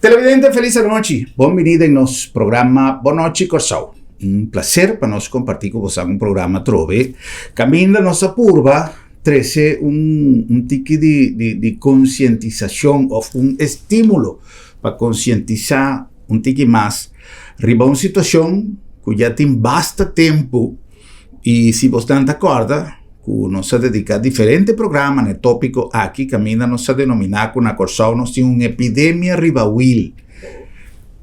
Televidente, feliz noite. Bem-vindo em nosso programa Boa Noite Corsau. Prazer para nós compartilhar com você programa Trove. Caminho da nossa curva, traz tique de conscientização ou estímulo para conscientizar tique mais. Riba uma situação que já tem bastante tempo e se você não acorda, nos dedica a diferentes programas no tópico aqui, caminha nos denominar com a Corsau, nós temos uma epidemia ribawil.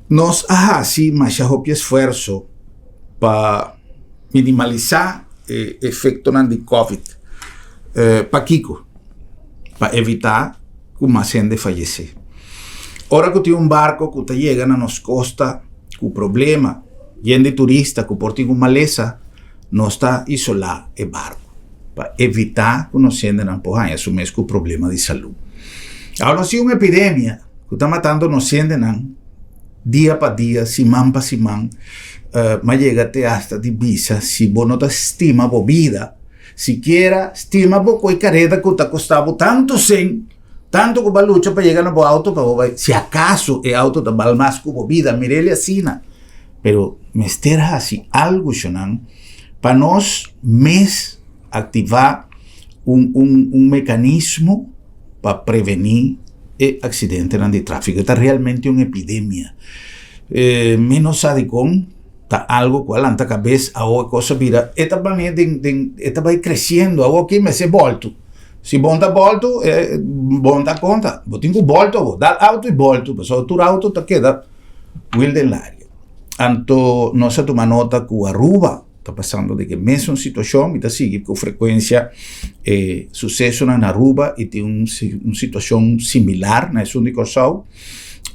Nós assim, mas já houve esforço para minimalizar o efeito de Covid, para Kiko, para evitar que mais gente faleça. Ora que tem barco que chega na nossa costa, com problema, gente turista que por ter uma maleza, não está isolado o barco, para evitar que nos sendo na porra, assumir com problema de saúde. Agora, se uma epidemia que está matando nos sendo dia para dia, semana para semana, mas chega até hasta de visa, se você não estima a vida, siquiera estima a careta que está custando tanto sem, tanto que vai lutar para chegar no auto, para se acaso o auto está mal mais que a vida, mirele assim, pero me estera assim algo chonan, para nós mes ativar mecanismo para prevenir acidentes de tráfico. Está realmente uma epidemia. Menos sabe como está algo que a cabeça a coisa vira. Esta vai crescendo, a aqui me se volto. Se bom está volto, bom está conta. Eu tenho volto, vou dar auto e volto. Mas o auto está queda will de área. Então, nós tomamos nota que a Aruba está passando de que mesma situação está seguindo com frequência sucesso na Aruba e tem uma situação similar na Sul de Corsau.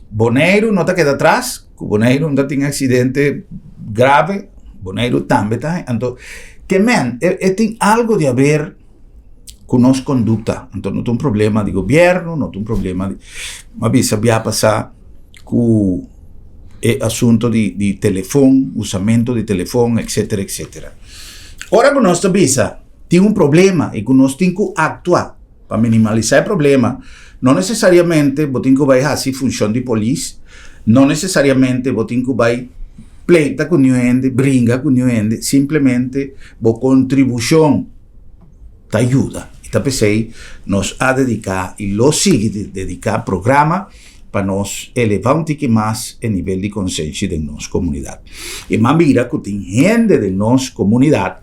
Bonaire não está queda atrás, o Bonaire não tem acidente grave, Bonaire também está. Então, que tem algo de a ver com nossa conduta. Então, não tem problema de governo, não tem problema de... Mas sabia passar com assunto de telefone, usamento de telefone, etc, etc. Ora que nós tem problema e que nós temos que actuar para minimalizar o problema. Não necessariamente você tem que vai fazer função de polícia, não necessariamente você tem que vai pleita com ninguém, brinca com ninguém, simplesmente a contribuição te ajuda. Então, pensei, nós a dedicar e lo sigue dedicar programa para nós elevar tique mais o nível de consciência da nossa comunidade. E mais mira que tem gente da nossa comunidade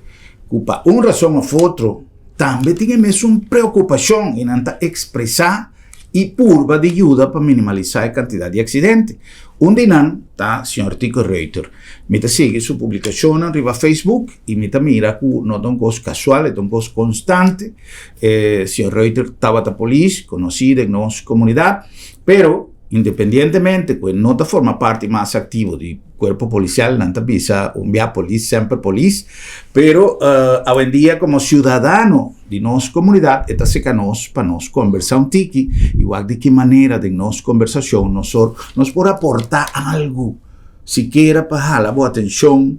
que, por uma razão ou outra, também tem mesmo uma preocupação em expressar e curva de ajuda para minimalizar a quantidade de acidentes. Não está o Sr. Tico Reuter. Me sigue sua publicação no Facebook e me mira que não é uma coisa casual, é uma coisa constante. O Sr. Reuter estava na polícia, conhecido em nossa comunidade, pero independientemente que não forma parte mais ativa do corpo policial, não visa enviar polícia, sempre polícia, pero hoje em dia como cidadão de nossa comunidade, está se nós para nós conversar tique, igual de que maneira de nossa conversação nós podemos aportar algo, siquiera para jalar boa atenção,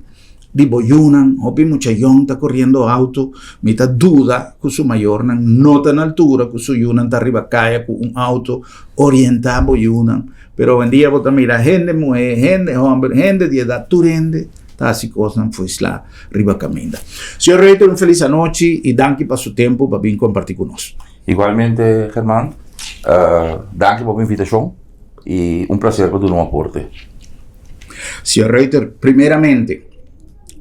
de boyunan, hopi mucha gente está corriendo auto, mita duda que su mayor no está en altura, que su yunan está arriba calle con un auto orientado boyunan, pero hoy en día vos mira gente mujer, gente hombre, gente de edad turende, está así cosas pues la arriba camina. Señor Reuter, una feliz noche y danke por su tiempo para vir compartir con nosotros. Igualmente, Germán, danke por la invitación y un placer por tu aporte. Señor Reuter, primeramente,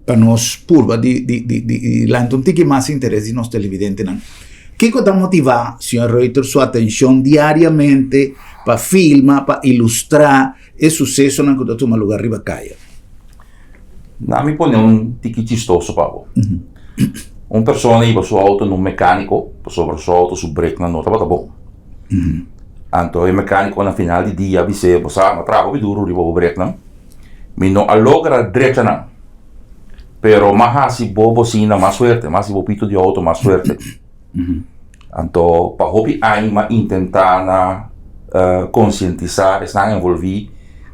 para nós purba de lá então tem que mais interesse de nós televidentes não. Que está motivar Sr. Reuter sua atenção diariamente para filmar, para ilustrar o sucesso na que toma lugar riba caia. Na me põe tique chistoso pavo. Uma pessoa iba seu auto num mecânico, passou para seu auto su break na nota, tá bom. Então o mecânico na final de dia avise, passar na trago e duro riba o break não. Me não alogra direita não. Pero más si vos bocina, más suerte, más si vos pito de auto, más suerte. Então, para hopi ainda intentar conscientizar, estão envolvidos,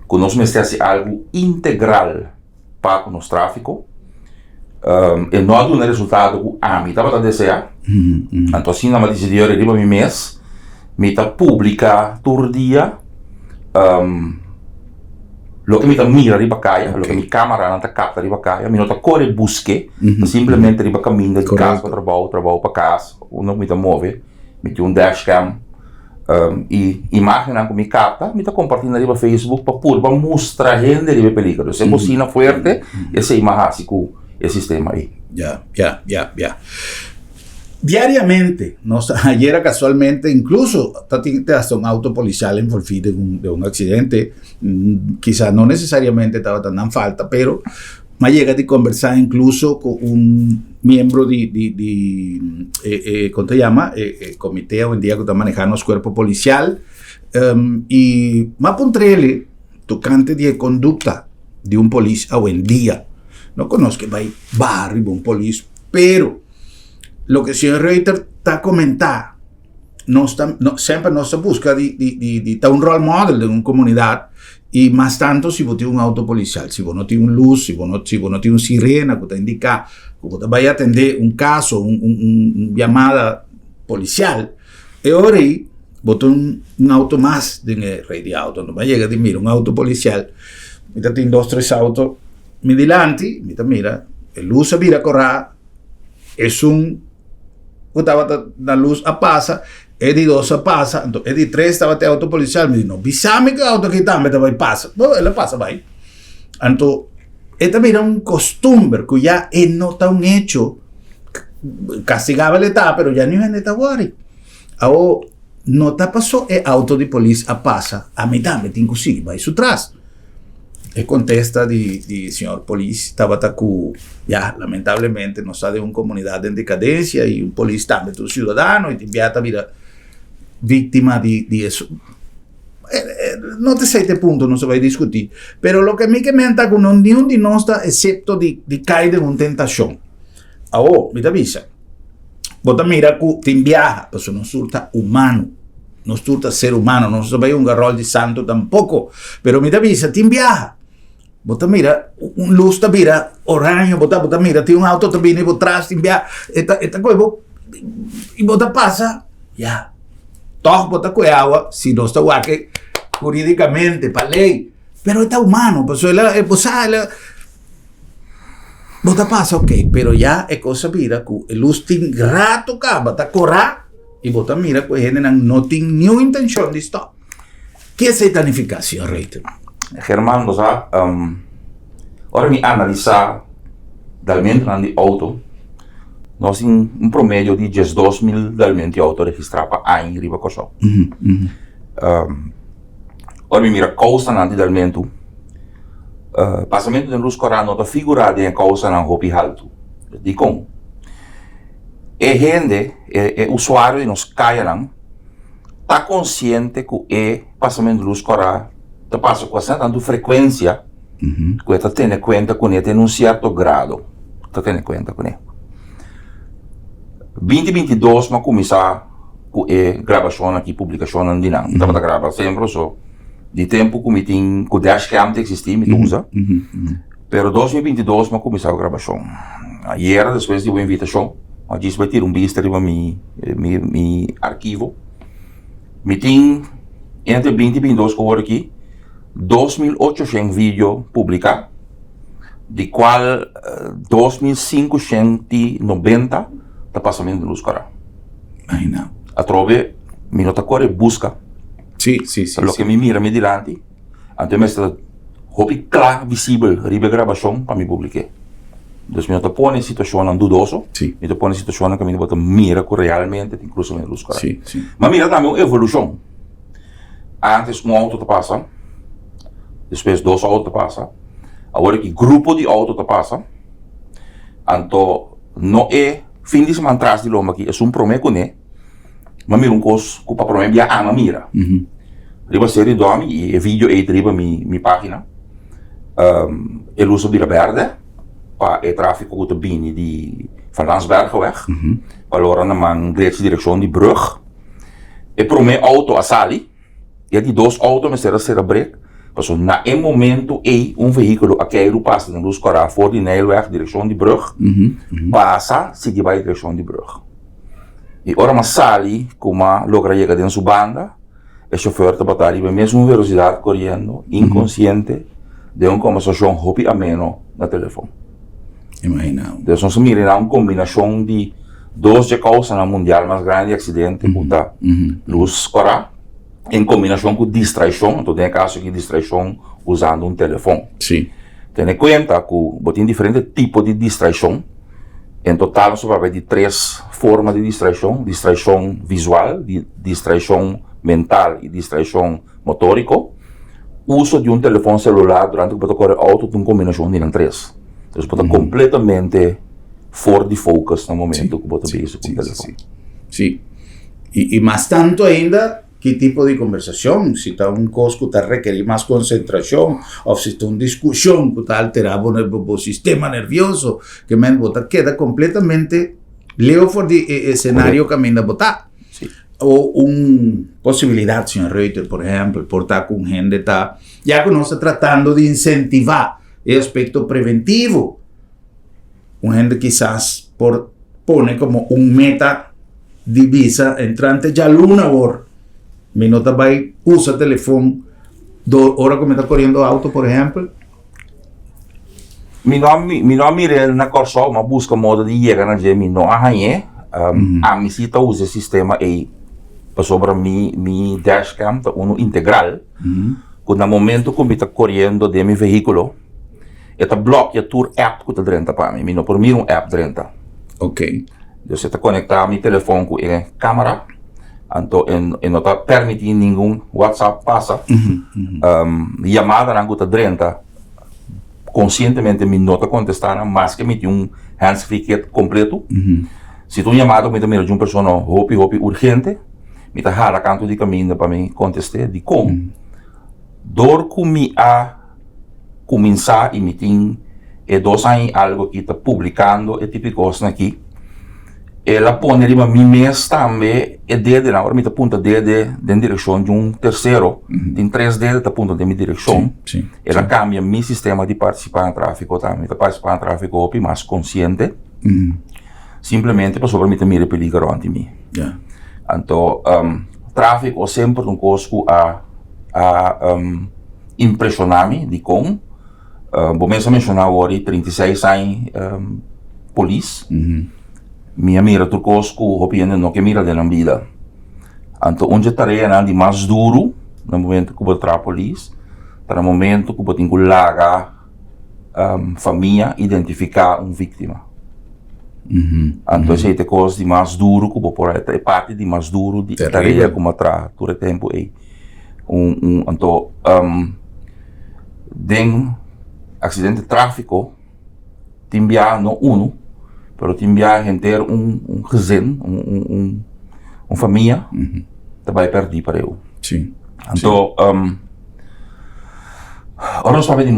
que nós merecemos algo integral para o nosso tráfico. E não há um resultado que a mim estava a desejar. Então, assim, na decisão de meu mês, me está publica todo dia Lo que me mira riba caia, lo que mi cámara não capta riba caia, me não tá corre busque, simplesmente riba caminho de casa para trabalho para casa, não me move, me tem dashcam e imagem que me capta, me compartilhando riba Facebook para mostrar gente riba peligro. Se bocina forte, essa imagem com esse sistema aí. Ya. Diariamente, ayer casualmente, incluso hasta un auto policial envolvido de un accidente, quizás no necesariamente estaba tan falta, pero me llega de conversar incluso con un miembro ¿cómo se llama? Comité hoy en día que está manejando los cuerpos policial, y me apuntrele tocante de conducta de un policía hoy en día. No conozco que va arriba un policía, pero lo que el señor Reiter está comentando, siempre no se busca de un role model de una comunidad, y más tanto si vos tienes un auto policial, si vos no tienes un luz, si vos no tienes un sirena que te indica que vos vayas a atender un caso, una llamada policial, y ahora vos tienes un auto más de una red de autos, no va a llegar de mira un auto policial, mira tienes 2, 3 autos, mi delante, mira, el luz se vira a correr, es estava na luz a passa, é de 2 a passa, então é de 3 estava até auto policial, me diz, não, bisame que auto aqui também vai passa, não, ela passa, vai. Então, é também um costume, que já não está um hecho, castigava ele tá, mas já não é neta agora. Agora, não está passou, é auto de polícia a passa, a mim também tem que seguir, vai isso atrás. Es contesta de señor policía, estaba ya lamentablemente no está de una comunidad en decadencia y un policía también un ciudadano y te envía a vida víctima de eso. No te sé este punto, no se va a discutir, pero lo que a mí que me anta con ni un de no está excepto de caer en una tentación. Ahora, me te avisa, vos mira que te envía, pero no surta humano. No surta ser humano, no se ve un garrol de santo tampoco, pero me te avisa, te envía. Bota mira, un luz te mira, orange, bota mira, tiene un auto te viene, bota atrás, te envía, esta cosa, y bota pasa, ya. Todo bota con agua, si no está guaque, jurídicamente, para ley, pero está humano, pues bota pasa, ok, pero ya es cosa mira, el luz tiene rato acá, bota correr, y bota mira, pues no tiene ni una intención de stop. ¿Qué es esta planificación, Reiter? Germán, ahora me analizar realmente en el auto, nós temos um promédio de 12.000 realmente autos registrados para ano riba coisa. Ora me mira causa nanti realmente, passamento de luz coral não está figurado em causa não hopi alto. De como? É gente, é usuário e nos caia não, está consciente que é passamento de luz coral te passa com essa tanta frequência que está tendo conta com ele tem um certo grado, está tendo conta com ele. 2022 mas começar com a gravação aqui, publicação não dinam, estava a gravar sempre só de tempo que me tem com 10 câmeras existir me usa, pero 2022 mas começar a gravação. Ayer depois de uma invitação, a gente vai ter vista de meu arquivo, me tem entre 2022 que eu aqui 2.800 vídeos publicados, de qual 2.590 está passamento de luz coral. Ai não. A trove, me nota corre busca. Sim. Lo que me mira me delante, ante me está hopi claro, visível, ribe gravação para me publicar. Então, me nota põe situação dudoso, me nota põe situação que me nota mira que realmente tem cruzamento de luz coral. Sim. Mas mira também uma evolução. Antes auto te passa, depois 2 autos passa, agora que grupo de autos te passa, então não é fim de semana atrás de loma aqui, é promessa com ele, mas mira coisa que para promessa já ama mira. Riba série dorme e vídeo aí riba minha página, ele usa vira verde para o tráfego que bine de van Landsbergenweg, para lá na man direção de brug, e promessa auto a sali, e de 2 autos me será break. Então, na momento, veículo a que passa na luz coral voor de Nijlweg, direção de brug, passa, sigue para a direção de brug. E ora, mas sali, como logra chegar dentro da banda, o chauffeur está batendo a mesma velocidade correndo, inconsciente, de uma conversação hopi ameno na telefone. Imagina. Então, nós miramos uma combinação de dois de causa na mundial mais grande acidente, puta, luz corá, em combinação com distração, então tem caso de distração usando um telefone. Sim. Tem em conta que tem diferentes tipos de distração. Em total, nós vamos ver de 3 formas de distração: distração visual, distração mental e distração motórica. Uso de um telefone celular durante o que corre auto tem uma combinação de 3. Então, você está completamente fora de foco no momento que você vê com o telefone. Sim. E mais tanto ainda, que tipo de conversação? Se está um coisa que está requerir mais concentração, ou se está uma discussão que está alterando o sistema nervioso, que você queda completamente lejos de cenário que ainda botar. Ou uma possibilidade, senhor Reuter, por exemplo, por estar com gente, está já que nós estamos tratando de incentivar o aspecto preventivo. Uma gente quizás pone como meta divisa entrante já luna hora. Minota vai usa telefone 2 horas que me está correndo auto, por exemplo. Mi não mire na corso, mas busca modo de chegar na gente, não arranhe. A mim se usa o sistema aí sobre mi dashcam, um integral. Quando no momento que me está correndo de meu veículo, está bloqueia tour app que está dentro para mim. Não por mim um app dentro. Ok. Você está conectado meu telefone com a câmera. Então, não está permitindo nenhum WhatsApp passa. Chamada na guta dentro, conscientemente me não está contestando, mas que me tem um hands-free completo. Se tu chamada me de uma pessoa hopi urgente, me está rara canto de caminho para me contestar de como. Dor que me a começar e me tem 2 anos algo que está publicando e tipo de coisa aqui. Ela põe ali uma mês também e dedo na hora me aponta dedo em direção de um terceiro. Tem 3 dedos apontam de minha direção. Ela cambia meu sistema de participar em tráfego também. De participar em tráfego mais consciente. Simplesmente para sobre me ter peligro ante mim. Então, tráfego sempre um coisa a impressionar-me de como. Vou mencionar agora 36 anos polícia. Minha mira turcosco hopiende no que mira de la vida. Então, onde tarefa na de mais duro no momento que eu tra polícia, para o momento que eu tenho que lagar família identificar uma vítima. Então, essa é a coisa de mais duro que eu por aí é parte de mais duro de tarefa como tra todo o tempo aí. Então, den acidente de tráfico, timbia no uno. Pero timbia gente gezin, uma família, também perdi para eu. Sim. Então, agora nós falamos de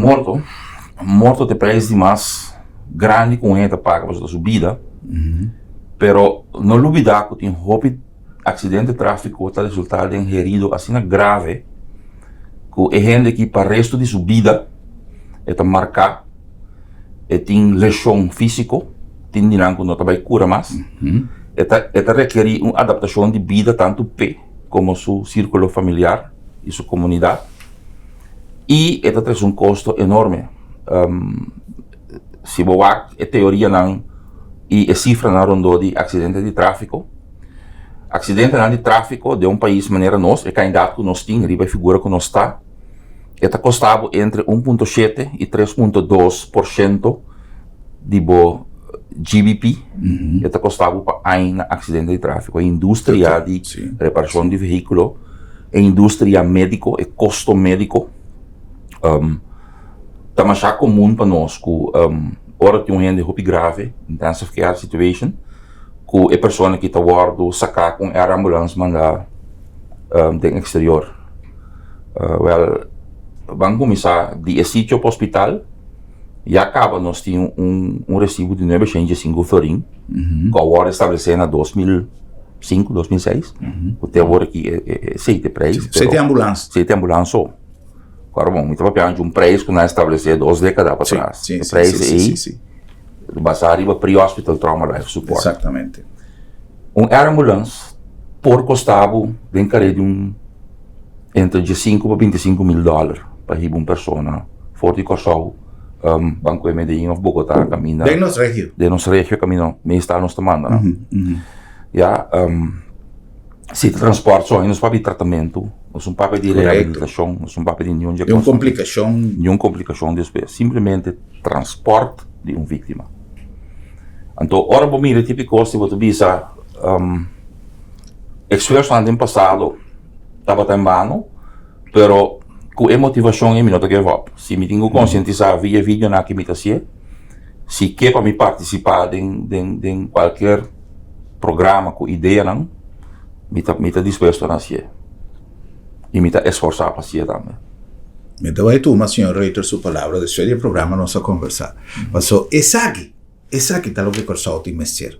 morto de preço de mais grande com ele paga para sua vida, pero não olvidar que tem um acidente de tráfico que resultado em herido assim grave, que é gente que para o resto de sua vida é marcar, e tem lesão física. Tindinan não vai cura mais. Esta requer uma adaptação de vida tanto P como seu círculo familiar e sua comunidade. E esta traz um custo enorme. Se você a teoria não e a cifra na ronda de acidente de tráfico, acidente de tráfico de um país maneira nós é candidato que nós temos, riba figura que nós está. Esta custava entre 1,7 e 3,2% de GDP, esta custava para um acidente de tráfego. A indústria de reparação de veículos, a indústria médica, o custo médico, está mais comum para nós que agora tem gente muito grave, intensive care situation, que a pessoa que está guardando sacar com a ambulância mandar do exterior. Vamos começar de sítio para o hospital. E acaba, nós tínhamos um recibo de 905 florim, que agora estabeleceu em 2005, 2006. Até agora aqui é 7 preços. 7 ambulâncias. 7 ambulâncias só. Agora, bom, muito papel de um preço que nós estabelecemos 2 décadas para trás. Sim. O preço aí, do basar arriba pre-hospital trauma life support. Exatamente. Air ambulância, por custava, de entre 5 a 25 mil dólares para ir uma pessoa Forte Corsau, Banco de Medellín of Bogotá, camina. De nos regio. De nos regio, camino, meestal nos tomando, não? Ja, se transporte só, nos papel tratamento, nos papel de reabilitação, nos papel de nenhum complicação. Nenhuma complicação depois, simplesmente transporte de uma vítima. Então, ora por mim, o tipo de coisa que você visa, experiência no passado, estava em vano, pero com a motivação em mim não give up. Se me tenho conscientizar via vídeo na que me se quer para me participar de qualquer programa com ideia, não, me está disposto a nascer. E me está esforçar para ser também. Então vai tu, mas senhor Reiter, sua palavra, de seu programa, nós a conversar. Mas essa aqui está o que Corsau tem que mexer.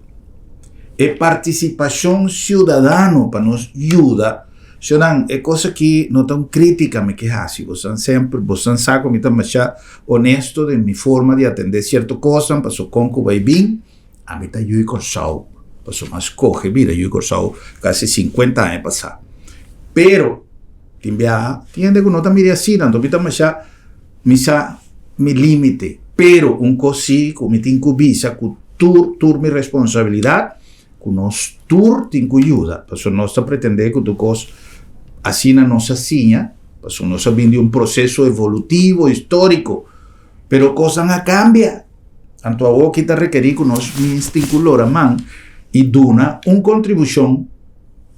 É participação cidadana para nos ajudar. Senão, é coisa que não tão crítica me que hace. Você sabe como está mais honesto de minha forma de atender certa coisa, para o conco vai bem, a mim está eu e Corsau. Passou mais corre, vira, eu e Corsau, quase 50 anos passar. Pero, tiende que não está me assim, então está me limite. Pero, coisa que me tem que visa, que tur minha responsabilidade, que nós tur tem que ajuda. Passou nós está pretender que tu coisa assim na nossa sinha, passou nós vindo de processo evolutivo, histórico, pero coisa não cambia. Então, agora que está requerir que nós instincular a mão, e dona uma contribuição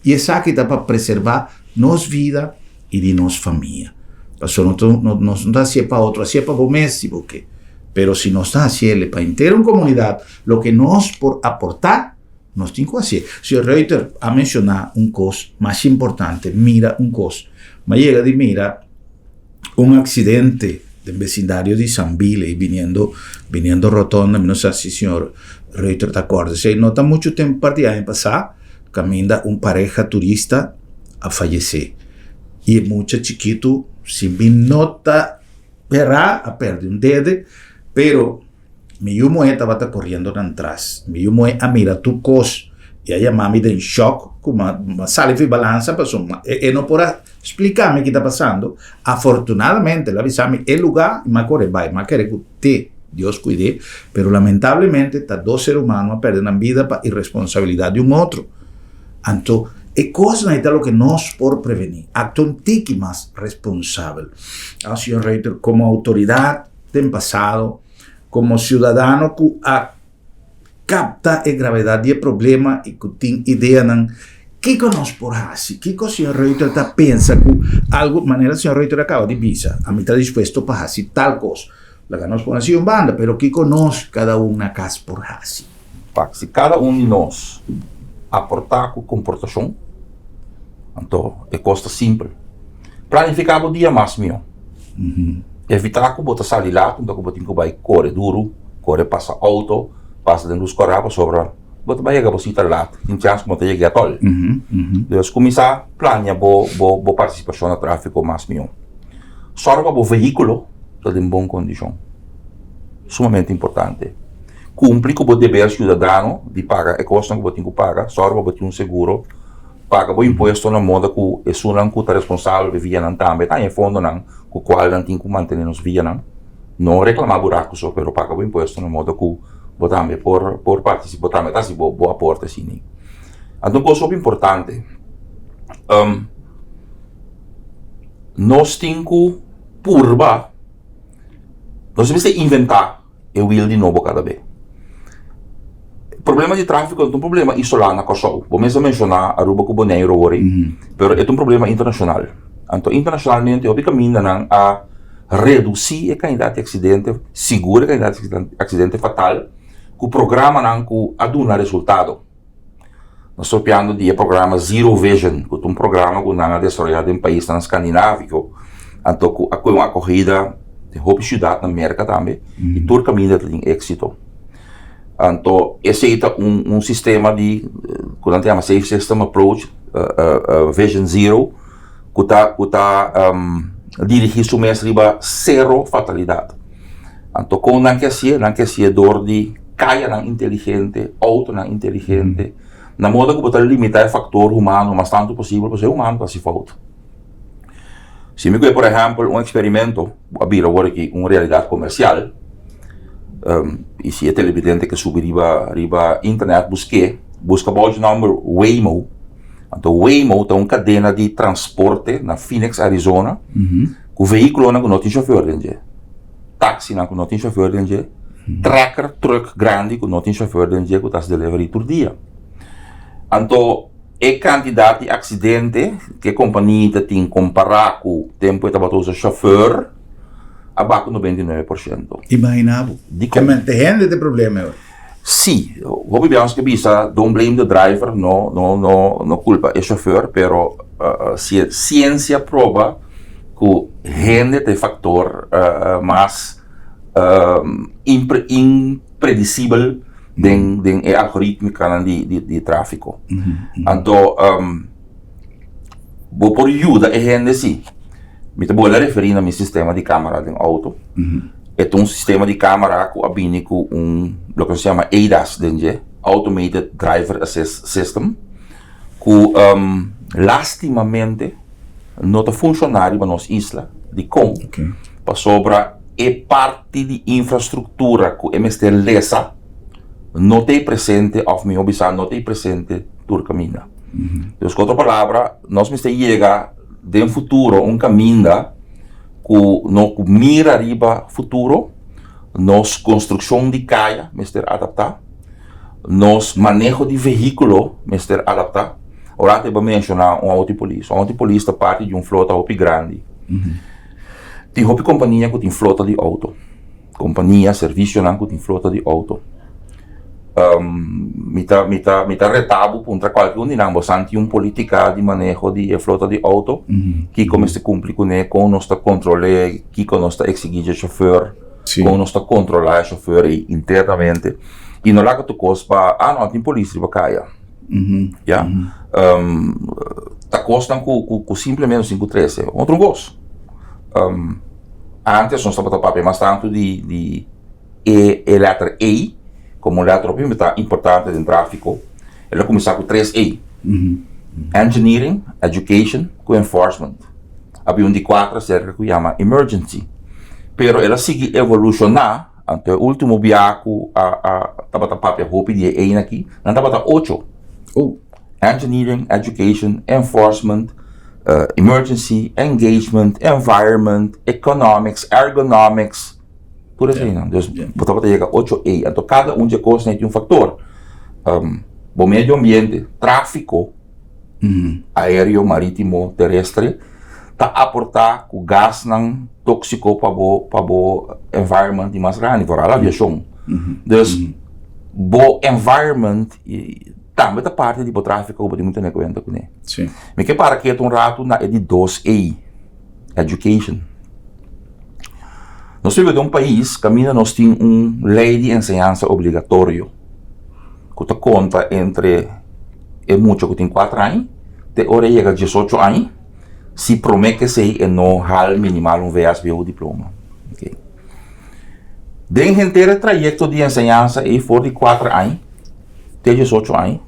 e essa aqui está para preservar nossa vida e de nossa família. Porque não está assim para outro, assim para o mesmo, porque pero se nós está assim para inteira uma comunidade, o que nós por aportar, nós temos que fazer. Sr. Reiter a mencionar coisa mais importante, mira coisa, mas chega de mira acidente do vecindário de San Ville e viniendo rotonda, não sei se o senhor Reiter te acorda. Se não está muito tempo para em passar, caminha pareja turista a falecer. E é muito chiquito, se bem nota, a perder dedo, pero meu mãe estava correndo atrás. Meu mãe a mira tu coisa. E aí a mãe está em choque, com uma saliva e balança, e não pode explicar-me o que está passando. Afortunadamente, ela avisou-me o lugar, mas quer que te Deus cuide, pero lamentablemente está dois seres humanos a perder a vida para irresponsabilidade de outro. Então, é coisa aí o que nós por prevenir. Acto tique mais responsável. O senhor Reiter, como autoridade do passado, como cidadão que capta a gravidade do problema e que tem ideia não que nós por fazer, que o senhor Reiter está pensa que algo maneira o senhor Reiter acaba de dizer, a mim está disposto para fazer tal coisa. La que nós põe em banda, pero que conosco cada na casa por fazer. Se cada de nós aportar com comportação, então é coisa simples. Planificar o dia mais meu. Evitar que você saia lá, então que você vai correr duro, correr passa auto, passa dentro dos corabos sobre você vai chegar você lá, tem chance que você chegue a tol. Então começar a planear a participação no tráfego mais meu. Só para o veículo está em boa condição. Sumamente importante. Cumpre com o dever cidadão de pagar a costa que você tem que pagar, só para você ter seguro, paga o imposto na moda que é sua que está responsável de via também, está em fundo não, com o qual não tem que manter nos via não reclamar buraco só, pero paga o imposto na moda que você também por participar também está se boa aporte assim. Então coisa importante, nós temos que purba. Nós temos que inventar o will de novo cada vez. O problema de tráfico é um problema isolado na Corsau. Vamos mencionar a Aruba como Neiro hoje, mas é um problema internacional. Então, internacionalmente, o caminho a reduzir a quantidade de acidente, segura a quantidade de acidente fatal, que o programa não aduna resultado. Nós estamos falando do programa Zero Vision, que é um programa que não é desenvolvido em países escandinávicos. Então, é uma corrida de roupa cidade na América também, e todo caminho tem êxito. Então, esse é sistema de, que nós chamamos Safe System Approach, Vision Zero, que está dirigido somente para zero fatalidade. Então, como não quer ser dor de caia não inteligente, auto não inteligente, na moda que você limitar o fator humano, mas tanto possível, para ser humano, para se falta. Se me por exemplo, experimento, abrir agora aqui uma realidade comercial. E se é televidente que subir riba internet, busca o nome Waymo. Então, Waymo é uma cadena de transporte na Phoenix, Arizona. O veículo não tem chofer dentro. Táxi não tem chofer dentro. Tracker, truck grande que não tem chofer dentro, que está delivery por dia. Então, a quantidade de acidente que a companhia tem comparado com o tempo que estava usando chofer, abaixo de 99%. Imaginava. Que mantém esse problema. Sim, vou ver que bisa, don't blame the driver, no culpa o chofer, pero se a ciência prova que gente tem fator mais impredicível den algorítmica de tráfico. Então, vou por ajuda a gente sim. Me vou referir a meu sistema de câmera do auto. É um sistema de câmera que abine com lo que se chama ADAS, Automated Driver Assist System, que lastimamente não está funcionando na nossa isla de com para sobra é parte de infraestrutura que o MST lesa não tem presente ou me observar não tem presente do caminho. Então, com outra palavra, nós temos chegar de um futuro caminho no mira arriba futuro, nos construção de caia, mister adaptar, nos manejo de veículo, mister adaptar. Agora eu vou mencionar um autopolista. Um autopolista parte de uma flota hopi grande. Tem hopi companhia que tem flota de auto. Companhia, serviço não que tem flota de auto. Mita retabo contra qualquer não, você tem política de manejo de flota de auto que como se cumpre com nós controle, que com nós exigir chauffeur, com nós controlar chauffeur internamente e não lá que tu costa, não tem polícia para caia, já, tá custando com simplesmente 513, outro gosto. Antes nós estava papel mais tanto de letra E como letra importante no tráfico, ela começou com 3A. Engineering, Education, com Enforcement. Havia um de 4 cerca que chama Emergency. Pero ela sigue evolucionar até o último biaco estava papel roupa de A aqui, não estava 8. Engineering, Education, Enforcement, Emergency, Engagement, Environment, Economics, Ergonomics, por assim, não. Então, chega 8A. Então, cada de coisas tem um fator. O meio ambiente, tráfico, aéreo, marítimo, terrestre, está aportar o gás não tóxico para o environment mais grande, para a aviação. Então, o environment também é parte do tráfico que podemos ter conta com ele. Sim. Mas que para que um rato é de 2A, Education. Nós vivemos em um país que nós temos uma lei de ensinança obrigatório que conta entre muito que tem 4 anos até hora chega 18 anos se promete que se no hal minimal VSB o diploma. Okay. Dentro do trajeto de ensinança e for de 4 anos até 18 anos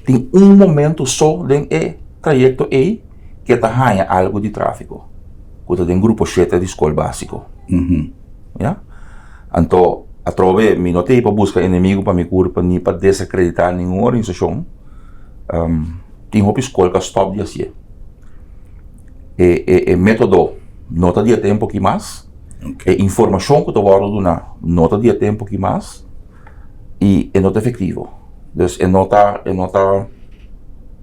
tem um momento só dentro do trajeto que está algo de tráfico. Que tem grupo 7 de escola básico. Yeah? Então, a trove, me notei para buscar inimigo para me curva, nem para desacreditar nenhuma organização. Tem uma escola que stop de assim. E método, nota de tempo que mais. E informação que eu vou dar, nota de tempo que mais. E é nota efetivo. Então,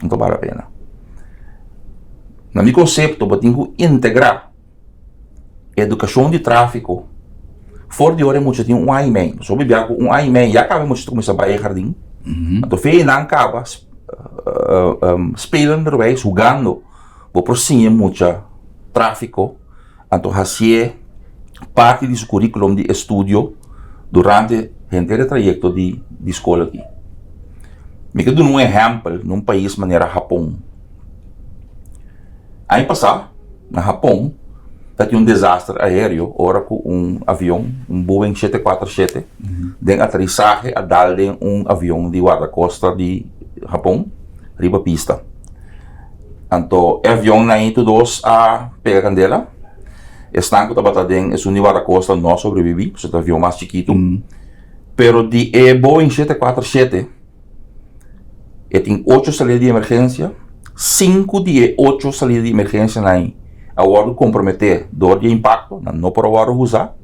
não vale a pena. No meu conceito, eu tenho que integrar educação de tráfico. Fora de hora, muitos têm um ano e meio. Só bebia com um ano e meio, já acaba muitos começar a baixar jardim. Então, fez não acaba, spelando de jogando, por sim muito tráfico. Então, assim, parte do currículo de estudo durante o inteiro trajeto de escola aqui. Me quero dar um exemplo num país maneira Japão. Ano passado, no Japão, tinha um desastre aéreo, ora com um avião, um Boeing 747, de aterrissagem a dar um avião de guarda-costa de Japão, riba pista. Então, o avião na todos a pegar candela, Están que batadén es un nivel costa no sobreviví, pues el avión más chiquito. Pero de Boeing 747, tiene 8 salidas de emergencia, 5 de 8 salidas de emergencia ahí. Agora comprometer dor de impacto, não para agora usar.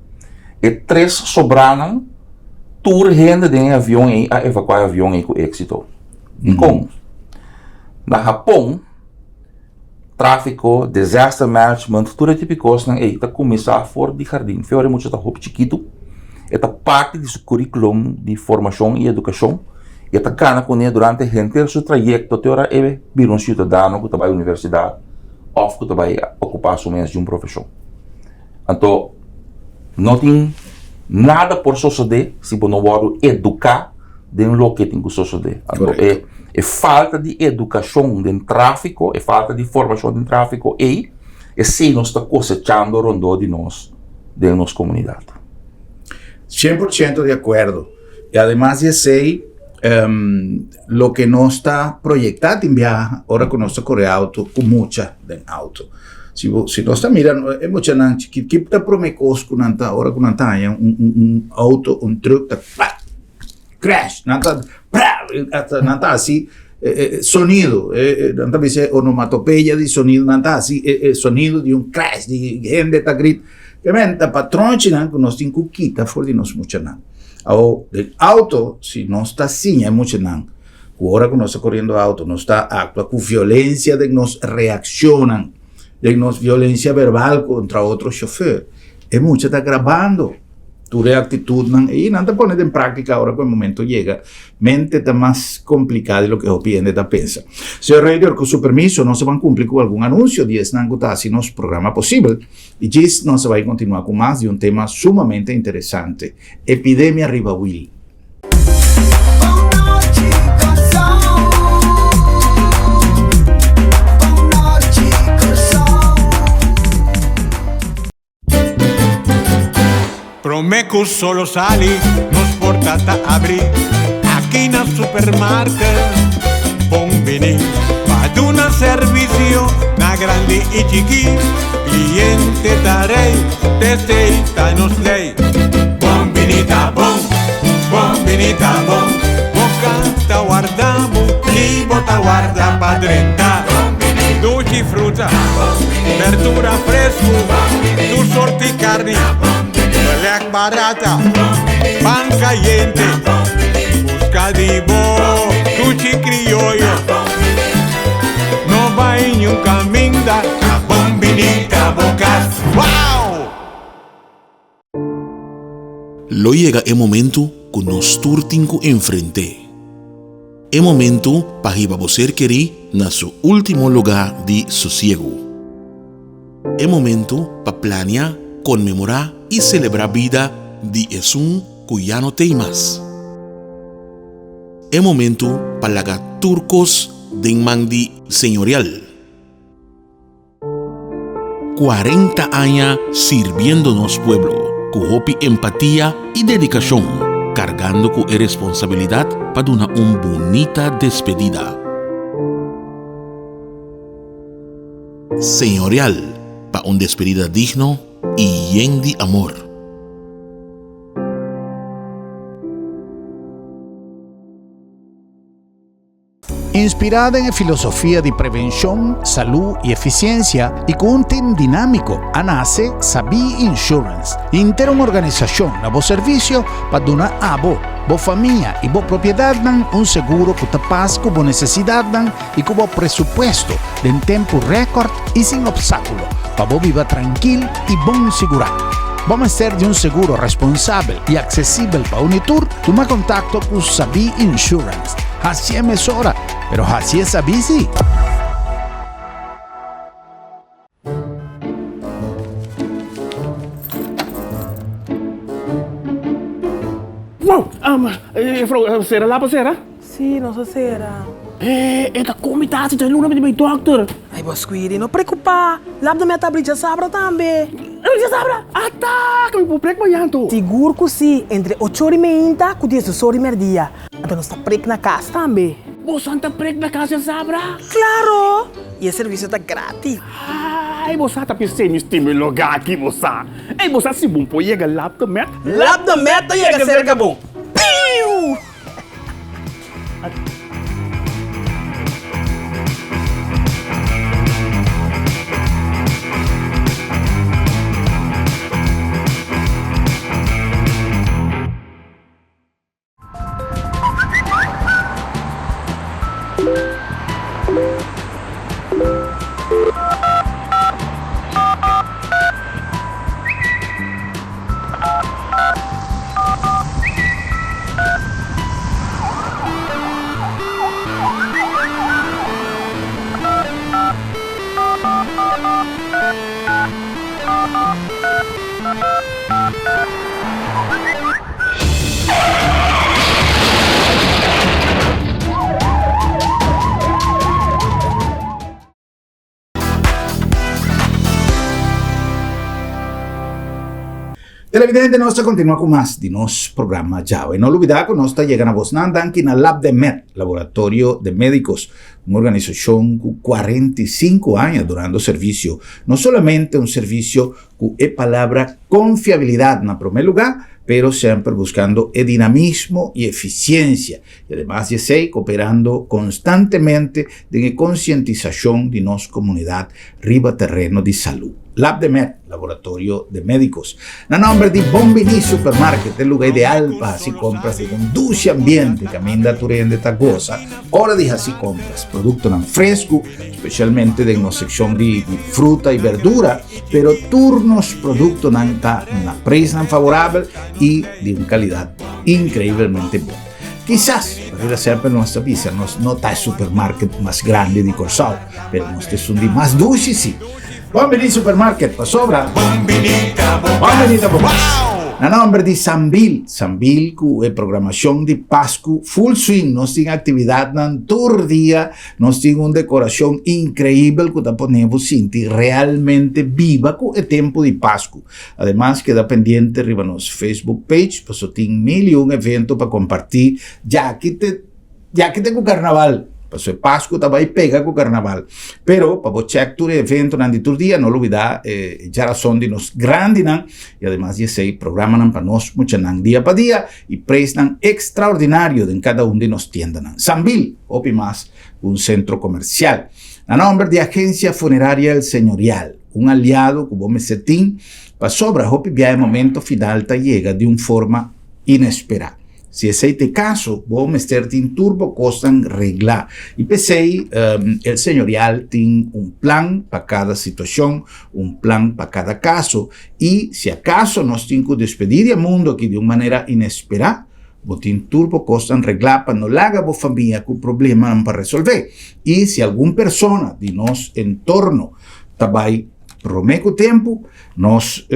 E 3 sobraram, tour gente de avião aí a evacuar o avião aí com êxito. E como? Na Japão, tráfico, disaster management, tudo tipo de coisa aí está começar fora de jardim. Fiore muito está roupa chiquito. Esta parte de seu currículo de formação e educação. E esta cana com ele durante o seu trajeto, teora é vir um cidadão que trabalha na universidade. Of que vai ocupar somente de uma profissão. Então, não tem nada por suceder se você não pode educar dentro do que tem que suceder. Então, é falta de educação dentro do tráfico, é falta de formação dentro do tráfico e se nós estamos cosechando rondô de nós, dentro da nossa comunidade. 100% de acuerdo. Y además yo sé lo que no está proyectado en viaje, ahora que no está corre auto, con mucha de auto. Si no está mirando, es mucha nanchi, que está promecos con anta, ahora con anta, un auto, un truck, crash, nanta así, sonido, nanta dice onomatopeya de sonido, nanta así, sonido de un crash, de gente está grit, que menta patrón chinan que nos tiene cuquita, for de nos mucha nan. O del auto, si no está así, hay mucha nan. Ahora que no está corriendo auto, no está actúa con violencia, de nos reaccionan, de nos violencia verbal contra otro chofer. Es mucha está grabando tu actitud y no te pones en práctica ahora que el momento llega. Mente está más complicada de lo que opinión está pensa. Señor Reider, con su permiso, no se van a cumplir con algún anuncio de así nos programa posible. Y Gis no se va a continuar con más de un tema sumamente interesante. Epidemia Ribahuil. Promeco solo sali, nos portata apri. Aquí na supermarket, bombini. Ad una servizio, na grandi y chiqui. Cliente darei, testeita nos lei. Bombinita bom, bombinita bom. Bocata guardamo, li bota guarda pa 30. Dolci frutta, verdura fresco, tu sorti carni. Pelea barata, pan caliente, buscadivo, cuchi criollo. No va en un camino da bombinita bocas. ¡Wow! Lo llega el momento que nos turtinco enfrente. El momento para que você querer na su último lugar de sosiego. El momento para planear, conmemorar y celebrar vida de Jesús que ya no tem más. El momento para lagar turcos de mandi señorial. 40 años sirviéndonos pueblo, con empatía y dedicación, cargando con responsabilidad para una bonita despedida. Señorial, para una despedida digno y lleno de amor. Inspirada en filosofía de prevención, salud y eficiencia y con un team dinámico, nace Sabi Insurance, una organización a vos servicio para donar a vos, familia y vos propiedad un seguro que te pasa con vos necesidad y con vos presupuesto en tiempo récord y sin obstáculo, para vos vivir tranquilo y bon seguro. Vamos a ser de un seguro responsable y accesible para Unitur. Toma contacto con Sabi Insurance. Así es hora, pero así es Sabi sí. Wow, será lá para será? Sim, nossa será. Esta comitação tem luna de doctor. Ai, boss Quiri, não preocupa. Lá da minha tablita sabra também. Já sabra? Tá, que me preocupa yanto. Seguro que sim, entre 8h30 e 10h dia. Então nós está preco na casa também. Você está preco na casa sabra? Claro! E o serviço está grátis. Ah, Ai, você tá pensando em estimular aqui, você. Ei, você se bom pôr chega lá também. Lap de meta e a cerca bom. Piu! Televidente, nós continua com mais de nosso programa já. E não olvidar que nós está chegando a vocês aqui na Lab de Med, Laboratório de Médicos, uma organização com 45 anos durante o serviço. Não somente um serviço com a palavra confiabilidade na primeiro lugar, pero sempre buscando el dinamismo y eficiencia. Y además, ya sé, cooperando constantemente en la concientización de nuestra comunidad riba terreno de salud. Lab de Med, Laboratorio de Médicos. En nombre de Bombini Supermarket, el lugar ideal para hacer compras de un dulce ambiente, camina tu de tagosa, hora de hacer compras, productos tan frescos, especialmente de una sección de fruta y verdura, pero turnos productos tan una presa favorable y de una calidad increíblemente buena. Quizás, para siempre nuestra visa, no está el supermarket más grande de Corsao, pero nuestro es un de más dulce, sí. Bombini Supermarket, pa sobra. Bombinita, Na nombre de Sambil, con programación de Pascu, full swing, nos tiene actividad todo el día, nos tiene una decoración increíble que te ponemos sentir realmente viva con el tiempo de Pascu. Además, queda pendiente arriba en nuestro Facebook page, pues tiene 1.000 eventos para compartir, ya que tengo carnaval. Pasó Pascu também pega com o carnaval. Pero, para você checar o evento durante todo o dia, não olvidar, já razão de nos grandes, e además, já sei, programam para nós, muito dia para dia, e prestam extraordinário em cada de nos tiendas. Sambil, ou mais, centro comercial. A nombre de Agencia Funeraria El Señorial, aliado que vos se tem, para sobra, é momento final, chega de forma inesperada. Si es este caso, vos meterte en turbo costan reglar. Y pensé, el señorial tiene un plan para cada situación, un plan para cada caso. Y si acaso nos tiene que despedir del mundo aquí de una manera inesperada, vos tiene turbo costan reglar para no laga vos familia con problemas para resolver. Y si alguna persona de nos entorno trabaja prometo tempo, nós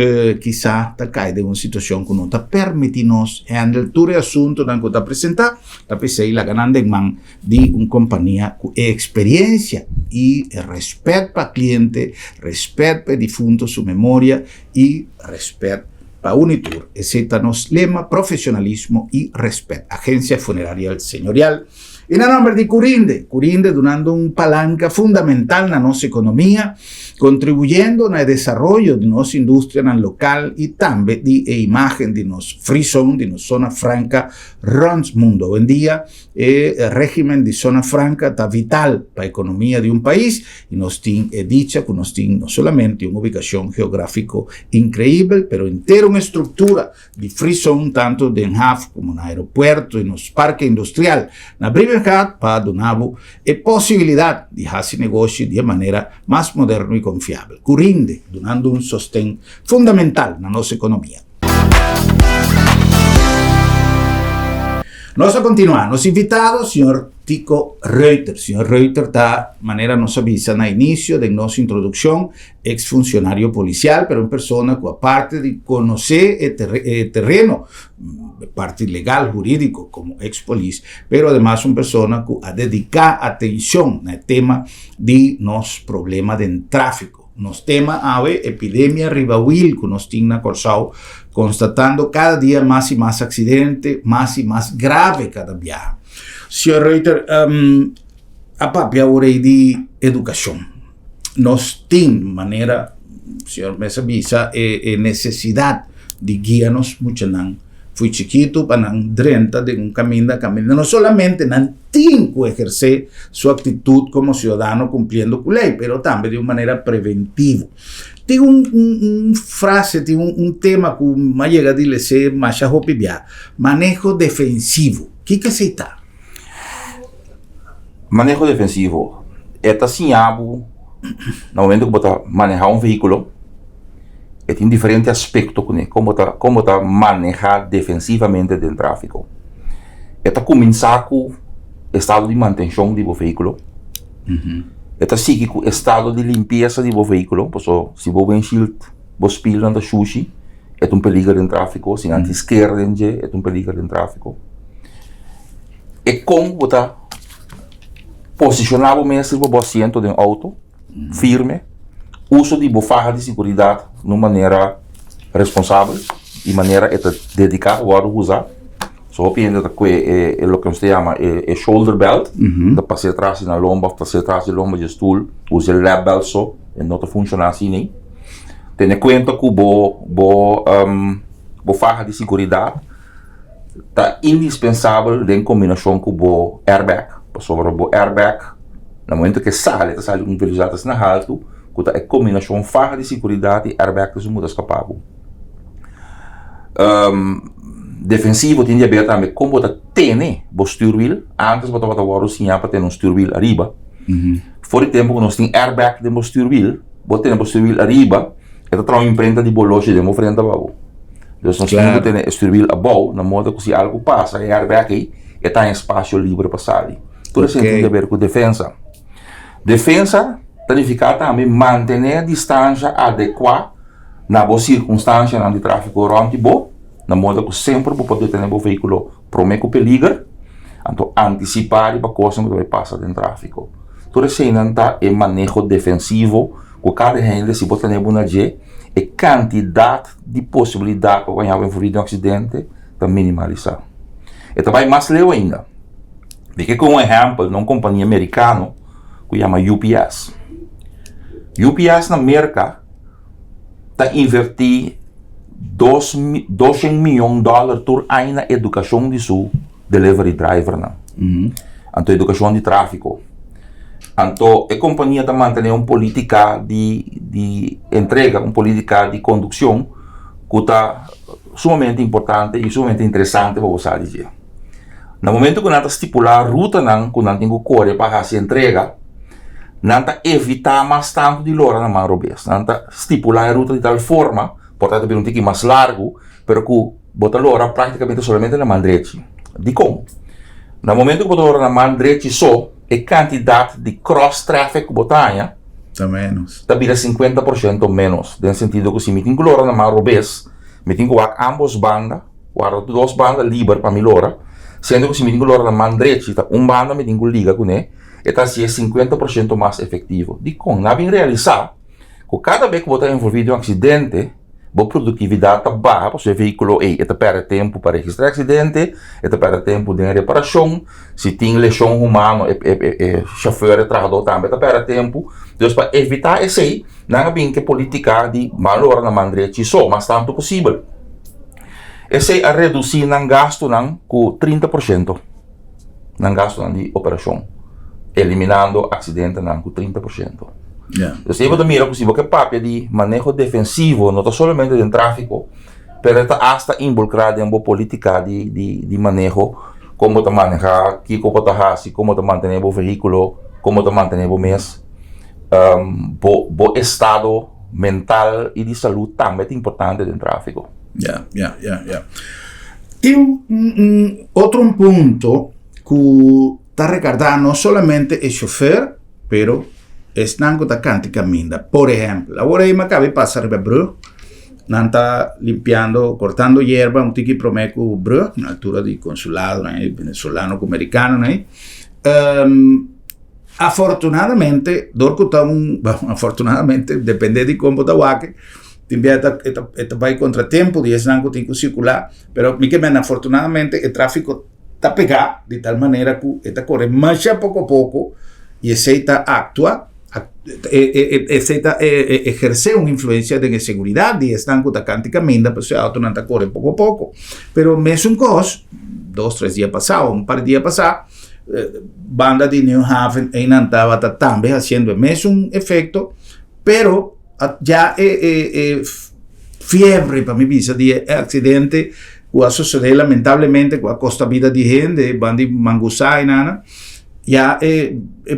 quizá cai de uma situação que não está permitindo nós handle todo o assunto que está apresentar, a pensei la ganando em mão de uma companhia com experiência e respeito para o cliente, respeito para o defunto, sua memória e respeito para a Unitur. Esse é nosso lema, profissionalismo e respeito. Agência Funerária Señorial. E na nome de Curinde donando uma palanca fundamental na nossa economia, contribuyendo no desarrollo de nuestra industria en el local y también de la imagen de nuestra free zone, de nuestra zona franca, runs mundo. Hoy en día, el régimen de zona franca está vital para la economía de un país y nos tiene dicha que nos tiene no solamente una ubicación geográfica increíble, pero entera una estructura de free zone, tanto de Haf como en el aeropuerto y en los parques industriales. Na Brivenhat, para donavo, posibilidad de hacer negocio de manera más moderna y confiável. Curinde, donando un sostén fundamental na nossa economia. Nós a continuar, nos invitados, senhor Tico Reuter. Senhor Reuter está, maneira nos avisa, na início de nossa introdução, ex-funcionário policial, pero uma pessoa que, aparte de conhecer o terreno, parte legal, jurídico, como ex-police, pero además uma pessoa que a dedicar atenção no tema de nos problemas de tráfico. Nos tema ave epidemia ribahuil que nos tiene Corsao, constatando cada día más y más accidentes, más y más grave cada día. Señor Reuter, a papi ahora de educación. nos tem maneira, senhor Mesa Visa, necessidade de guiar-nos muito não. Fui chiquito para não drenta de um caminho. Não solamente não tem que exercer sua atitude como cidadão cumprindo com a lei, mas também de uma maneira preventiva. Tem frase, tem tema que me chega a dizer, mas já vou pedir. Manejo defensivo. O que se está? Manejo defensivo é assim, no momento que você manejar um veículo, tem diferentes aspectos como tá manejar defensivamente do tráfego. Começar com o estado de manutenção do veículo. Seguir com o estado de limpeza do veículo. Se o windshield, o espelho anda sujo, é perigo de tráfego. Se a esquerda é perigo de tráfego. E como você posicionar o assento do auto, firme, uso de faja de segurança de maneira responsável, de maneira dedicada a usar. Só pienso que é o que se chama shoulder belt, da passar atrás na lomba, passar atrás da lomba de stool, usa o lap belt só, e não funciona assim nem. Tenha em conta que a faja de segurança está indispensável em combinação com o airbag. Sobre o airbag, no momento que sai com velocidades na alto, que é combinação faja de segurança e airbag que se muda escapado. Defensivo tem a ver também como você tem o steering wheel, antes você vai usar para ter um steering wheel arriba. Fora tempo que nós temos airbag de steering wheel, você tem o steering wheel arriba, e você tem imprenta de boloche de frente abaixo. Então nós temos que ter o steering wheel abaixo, na modo que se algo passa, e airbag aí, está em espaço livre para sair. Tudo isso tem a ver com defesa. Defesa significa também manter a distância adequada na circunstância de tráfego durante o na modo que sempre você pode ter o veículo prometo perigo, então antecipar para coisa que vai passar no tráfego. Tudo isso é manejo defensivo, com cada gente se você tem uma G, e quantidade de possibilidade para ganhar um acidente para minimalizar. E também mais leu ainda. Porque como exemplo, numa companhia americana que chama UPS. UPS na América está investindo $200 milhões por ano na educação de seu delivery driver. Então, educação de tráfego. Então, a companhia está mantendo uma política de entrega, uma política de condução que está sumamente importante e sumamente interessante para você dizer. No momento que nós estipular a ruta que nós temos que correr para essa entrega, nós evitar mais tanto de lora na mão robês. Nós estipular a ruta de tal forma, portanto, um pouquinho mais largo, pero que botar lora praticamente somente na mão direita. De como? No momento que botar lora na mão direita só, a quantidade de cross-traffic que botar está menos. Está vira 50% menos. No sentido que se me tenho lora na mão robês, me tenho que ambos bandas, guarda duas bandas livres para me lora. Sendo que se me tenho lora na mão direita, banda me tenho liga com ele, então assim é 50% mais efetivo. De como? Não bem realizar, que cada vez que você está envolvido em um acidente, a produtividade está baixa, porque o veículo perde tempo para registrar acidente, perde tempo de reparação, se tem lesão humana, o chauffeur e trabalhador também perde tempo. Então, para evitar isso aí, não é bem que política de malora na mão direita só, mas tanto possível. Esse é reduzir o gasto com 30%. O gasto de operação. Eliminando acidentes com 30%. Yeah. Então, se você mira possível que papel de manejo defensivo, não somente em tráfego, mas está hasta involucrado em uma política de manejo, como te manejar, como te hacer, como te mantener o veículo, como te mantener o mês, o estado mental e de saúde também é importante em tráfego. Tem outro ponto que está recordando não somente o chofer, pero es nango da canti caminda. Por exemplo, agora aí me acabei de passar para Bru, não está limpiando, cortando hierba, um tiki promeco Bru, na altura de consulado, né, venezolano com americano, né. Afortunadamente, afortunadamente, depende de como está o aqui, vai contratempo, e esse nango tem que circular, pero afortunadamente o tráfico está pegado de tal maneira que está correndo mais pouco a pouco, e esse está atua ejerce una influencia de seguridad y están con cánticamente, pues se auto no corre poco a poco. Pero me es un cos, 2-3 días pasado, un par de días pasado, banda de New Haven en andaba también haciendo un efecto, pero ya fiebre para mi visa de accidente que sucede lamentablemente con la costa vida de gente, bandi mangusá y nada, ya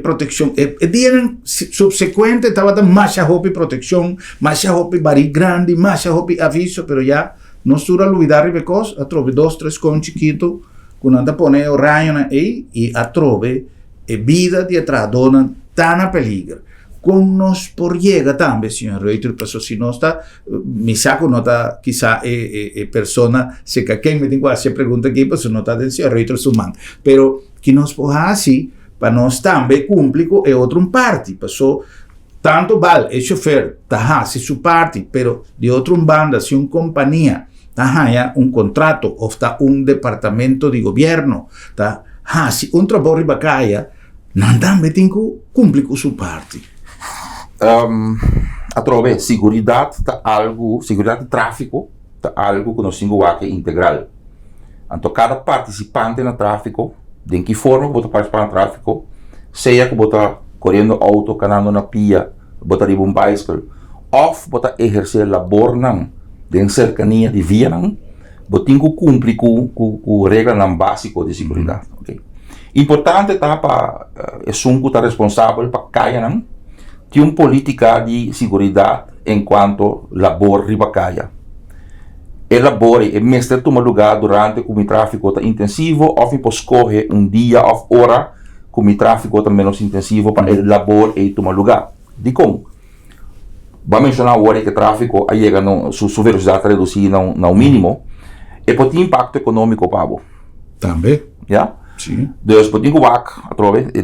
protección, tienen subsecuente estaba de más hopi protección, más hopi bari grande, más hopi aviso, pero ya no dura olvidar ribecos, a trove 2-3 con chiquito, con anda pone o rayo ahí y a trove vida de atrás dona tan a peligro. Con nos por llega también, señor Reuter, pero si no está, mi saco no está, quizá persona se cae, me tengo se pregunta aquí, pues no está del señor Reuter su man, pero que nos poja así, para nos también cumplico e otro un party, pasó tanto val, el chofer, taja, si su party, pero de otro un banda, si un compañía, taja, ya un contrato, o está un departamento de gobierno, taja, si un trabajo ribacaya, no también tengo cumplico su party. A trove, seguridad de tráfico, tá algo que nós temos que integral. Então, cada participante no tráfico, de que forma você participar no tráfico, seja que você está correndo auto, canando na pia, você está um bicycle, ou você exercer labor de cercania de via, você tem que cumprir com regras básicas de segurança. Okay? Importante tá para é que está responsável para caia tem uma política de segurança enquanto labor ribacaia. O labor é mestre toma lugar durante que o tráfego está intensivo ou pode escolher dia ou hora que o tráfego está menos intensivo para o labor e toma lugar. De como? Vamos mencionar a hora que o tráfego chega sua velocidade reduzida no mínimo e pode ter impacto econômico para você. Também. Ja? Sim. Dus we dingen ook,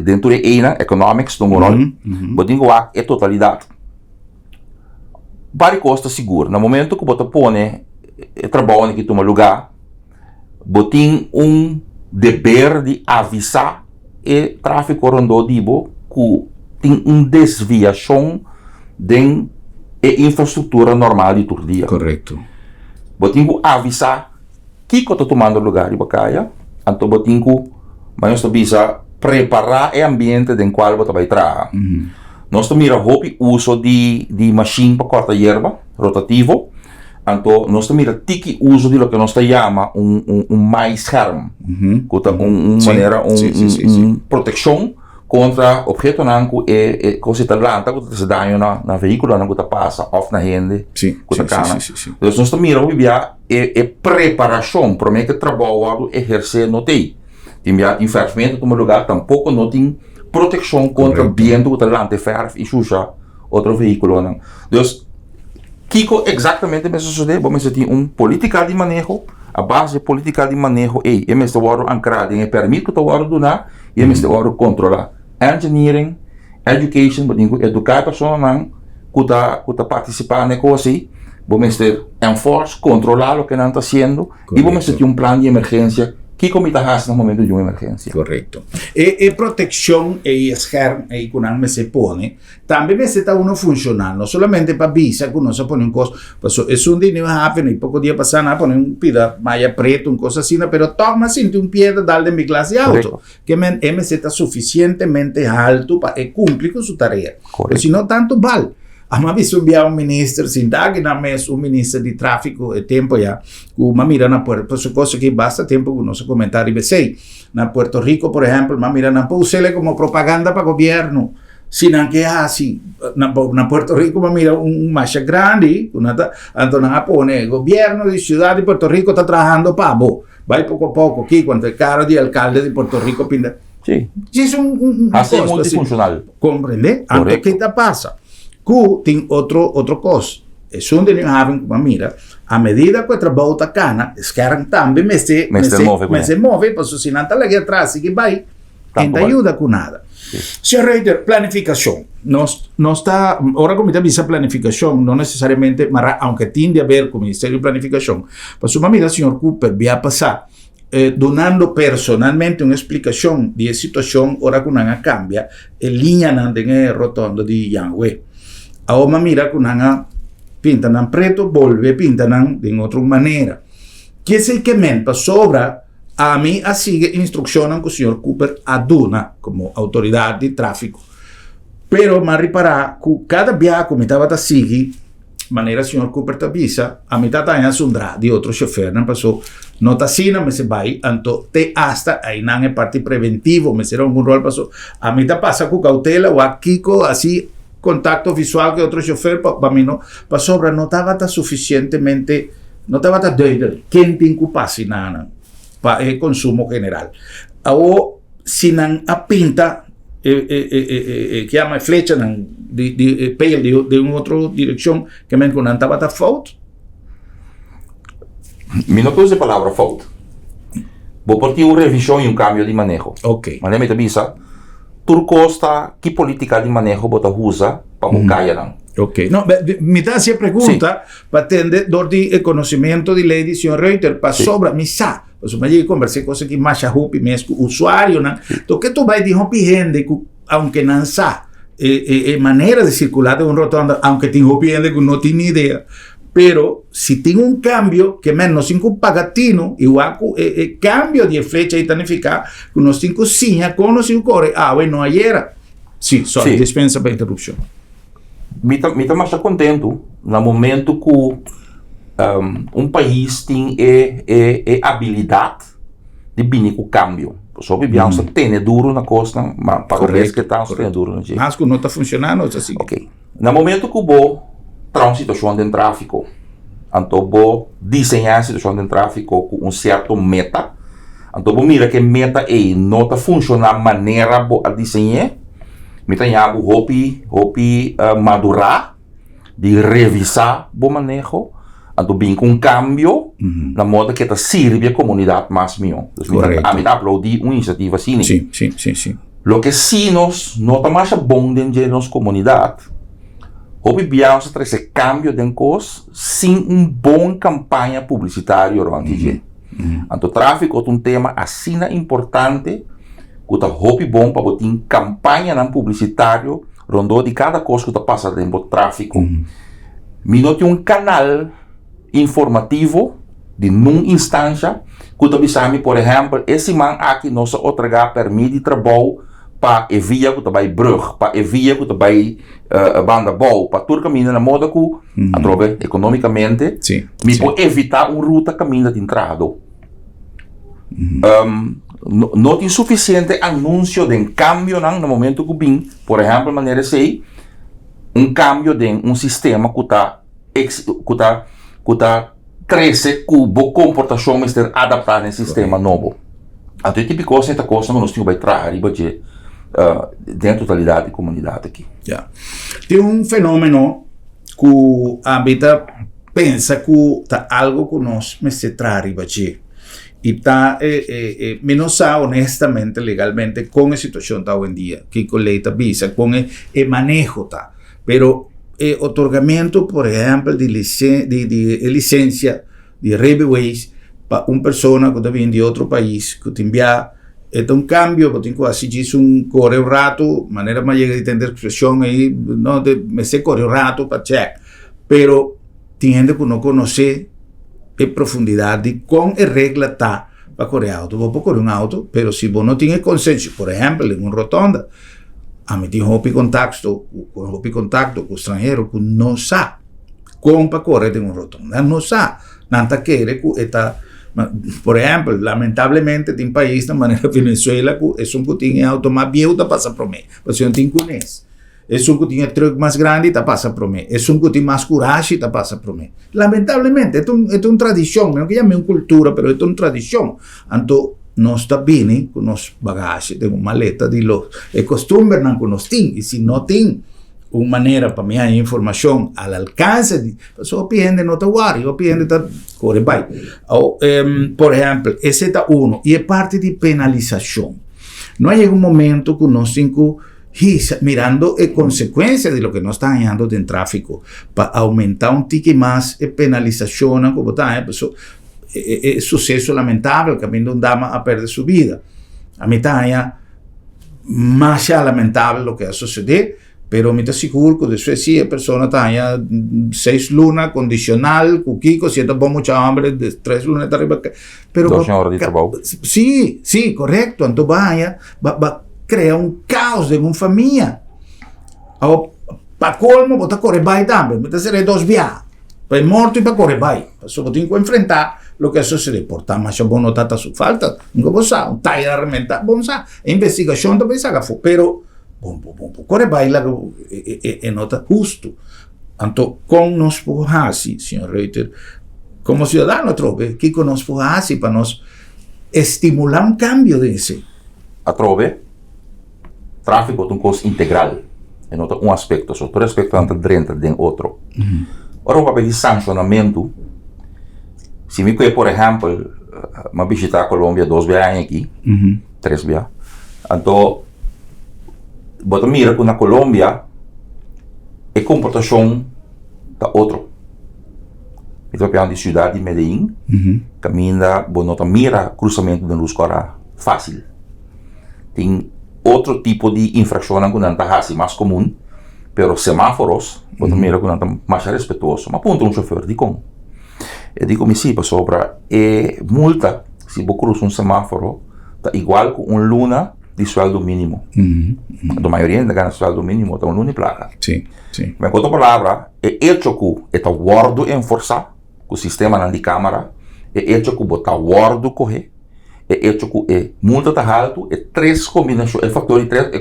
dentro de ene, economics, doen we rol. We dingen ook a totalidade. Para costa seguro. No momento que você põe o trabalho que toma lugar, você tem dever de avisar o tráfego rondodivo que tem desviação de infraestrutura normal de todo dia. Correto. Você tem que avisar que está tomando lugar de bacaia, então você tem que mas nós precisa preparar o ambiente em qual você vai entrar. Nós mira o uso de machine para cortar erva, rotativo. Então, nós mira tiki uso de lo que nós chama mais scherm. Maneira, proteção contra objeto nanco e coisa talanta que se dá na veículo nanco que passa ou na gente. Sim. Então, nós mira o preparação para que o trabalho exercer no TI. Infelizmente, no lugar tampouco não tem proteção contra o viento que está ferve e suja outro veículo. Então, Kiko exatamente me sucede, vamos ter política de manejo, a base de política de manejo é este waro ancrado em permite que o waro donar e este waro controlar. Engineering, education, educar a pessoa que está participando em coisa assim, vamos ter enforce, controlar o que não está fazendo e vamos ter plano de emergência que comita hace no momento de uma emergência. Correto. E proteção e scherm e que não se põe, também necessita uno funcional, não somente para visa, que não se põe coisa, é um dia happen e pouco dia passado põe pida malha preto, coisa assim, pero toma sinto pieda de mi classe auto, que necessita suficientemente alto para cumprir com sua tarefa. Se não tanto vale. Ama visto enviar ministro sin dag na mes ministro de tráfico e tempo ya uma mira na Puerto por cosa que basta tempo que não se comentar e na Puerto Rico por exemplo uma mira na usele como propaganda para governo sinan que assim na Puerto Rico uma mira marcha grande então na pone governo de ciudad de Puerto Rico está trabajando para vos vai pouco a pouco aqui quando o cara de alcalde de Puerto Rico pinda sim é assim multifuncional compreende então que te passa que tem outro costo. É onde nós havemos uma mira. A medida que o trabalho está cana, os caras também se move, porque se não está aqui atrás, que vai, não ajuda com nada. Senhor Reiter, planificação. Nós está, agora como está planificação, não necessariamente, mas aunque tem de haver com o Ministério de Planificação, mas uma mira, senhor Cooper, vai passar donando personalmente una explicación de la situación, ahora que una cambia, en línea en rotondo de Yangwe. Ahora mira que una pintan preto, vuelve pintan de otra manera. Que es el que me sobra a mí sigue instrucciones que el señor Cooper aduna como autoridad de tráfico. Pero me reparar que cada viaje que me estaba a seguir, manera el señor Cooper te avisa, a mí está en sundra de otro chofer, no pasó, no está así, no me se va, anto te hasta ahí no es parte preventivo, me será un rol pasó, a mí te pasa con cautela o aquí así contacto visual que otro chofer, para mí no, para sobra, no estaba suficientemente, no estaba tan doido, ¿quién te incupasi nada? Para el consumo general. O si no pinta, que llama flecha de una otra dirección que me encontraba a fault. Mi no uso la palabra fault. Vou por ti una revisión y un cambio de manejo. Ok. Mas me te avisa, tu costa, ¿qué política de manejo vos usa para buscar? Ok. No, me da esa pregunta para atender el conocimiento de ley de señor Reuter para sobra, me sa. Pues me llegué a conversar con ese que más hupi me es usuario, ¿no? Entonces tú vas a decir gente aunque no sa manera de circular de un rotonda, aunque tengo gente que no tiene idea. Pero si tengo un cambio que menos 5 pagatino, igual cambio de flecha y tanificar, unos 5 ciñas con los 5 core, bueno, ayer. Sí, dispensa para interrupción. Me está mais contento no momento que país tem habilidade de vir com cambio. Só que bianca tem duro na costa, mas para o resto que está tem duro na gente. Mas que não está funcionando, assim. Ok. No momento que vou tra uma situação de tráfico, então vou desenhar a situação de tráfico com certo meta. Então vou mirar que meta não está funcionando maneira a desenhar. Me tem algo hopi madurar, de revisar o manejo, então bem com cambio, na moda que está sirve a comunidade mais melhor. A mim aplaudir uma iniciativa assim. Sim. Lo que sim nós não está mais bom dentro de nossa comunidade, hopi biamos trazer esse cambio de coisas sem boa campanha publicitária durante Então tráfico é tema assim importante. Que está muito bom para botar campanha na publicitário, rondou de cada coisa que está passando dentro do tráfico. Me não tem canal informativo de numa instância que está avisando, por exemplo, esse man aqui não se otorgar permite de trabalho para a via que está vai brug, para a via que está vai banda bom, para todo caminho na moda que, através economicamente, me pode evitar uma ruta caminho de entrada. No tem suficiente anúncio de cambio no momento que vem, por exemplo, de maneira assim, cambio de sistema que está cresce que o comportação está adaptado nesse sistema novo. Então, é tipo coisa que nós temos que trazer dentro da totalidade da comunidade aqui. Tem fenômeno que a vida pensa que está algo que nós me se traz aqui. Y está menosado honestamente, legalmente, con la situación de hoy en día, que con ley visa, con el manejo. Pero el otorgamiento, por ejemplo, de licencia de Railways para una persona que viene de otro país, que te envía un cambio, que tengo así, un correo rato, manera más llega de entender expresión ahí, no, me sé correo rato para check. Pero tiene gente que no conoce en profundidad de con regla está para correr auto. Vos puedes correr un auto, pero si vos no tienes consenso, por ejemplo, en una rotonda, a mí tengo contacto con extranjero que no sabe cómo para correr en una rotonda. No sabe. Nanta quiere que está, por ejemplo, lamentablemente, en un país de manera Venezuela, que es un que tiene auto más viejo, te pasa por mí. Pues yo no tengo con eso. Es un que tiene truck más grande y te pasa por mí. Es un que tiene más coraje y te pasa por mí. Lamentablemente, esto es una tradición, no que llame una cultura, pero esto es una tradición. Entonces, no está bien con los bagajes de una maleta de los costumbres que nos tienen. Y si no tienen una manera para mí hay información al alcance, pues yo pienso no te guardo, yo pienso que corre bye. Por ejemplo, ese está uno. Y es parte de penalización. No hay un momento que nos cinco mirando consecuencias de lo que no están hallando en tráfico para aumentar un tique más penalización como tal, suceso lamentable, camino de un dama a perder su vida. A mí está más lamentable lo que ha sucedido, pero me está seguro que después sí, la persona está 6 lunas, condicional, cuquico, si está mucha hambre, 3 lunas arriba. Pero 12 horas de trabajo. Sí, correcto. Entonces va a crear un caos en una familia. Para colmo, vos te corres bye también, me te seré 2 viajes. Para el muerto y para correr bye. Solo tengo que enfrentar lo que sucede. Por tanto, más vos notas su falta. Nunca vos sabes, un taller de reventar, vos sabes. Investigación también se haga, pero corre bye la nota justo. Entonces, con nos así, señor Reuter, como ciudadano, trove, que nos así para nos estimular un cambio de ese. A trove, tráfico es una cosa integral. En un aspecto, otro aspecto antes de otro. Ahora, o papel de sancionamento, se me cuida, por ejemplo, me visitar a Colômbia 2 viajes aqui, 3 viajes. Então, você mira que na Colômbia, a comportação da outro. Então, eu de cidade de Medellín, caminha, você mira cruzamento de luz agora fácil. Tem outro tipo de infração que não está assim, mais comum, pero semáforos, você mira que não está mais respeitoso. Mas ponto chauffeur de como. Eu digo, me sim, sobra, multa, se você cruza semáforo, está igual com luna de sueldo mínimo. A maioria ainda ganha sueldo mínimo, está luna e placa. Sim. Mas, com outra palavra, hecho que está guardo em força, o sistema não de câmara, hecho que está guardo correr, hecho que multa está alto, 3 combinações,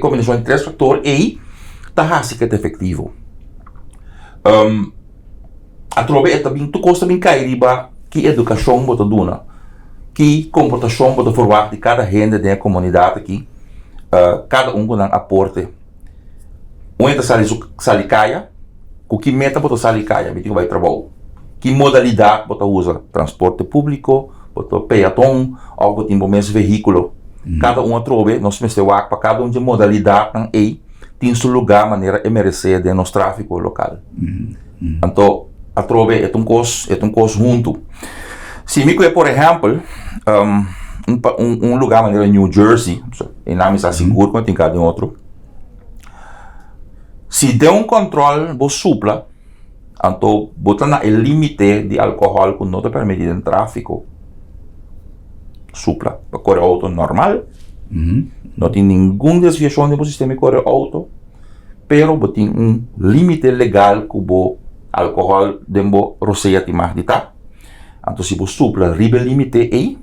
combinação de 3 fatores, e está assim que é efetivo. A trove também tu costa bem cair que educação bota duna, que comportação bota forward de cada gente da comunidade aqui, cada com um aporte. Onde sali caia, com que meta bota sali caia, me digo vai trabalhar. Que modalidade bota usa transporte público, bota peatão, ou bota mesmo veículo. Cada a trove nós mestewak para cada de modalidade aí tem seu lugar maneira emercer de nosso tráfego local. Então a trove é um coisa junto. Se me por exemplo, lugar maneira New Jersey, em nome está seguro quando tem cada outro. Se der controle, você supla, então bota na limite de álcool que não te permite em tráfego. Supla, para correr auto normal, não tem nenhuma desviação do sistema de correr auto, pero tem limite legal que o álcool dembo roceia de mais de tá. Então se você supla ribe limite aí,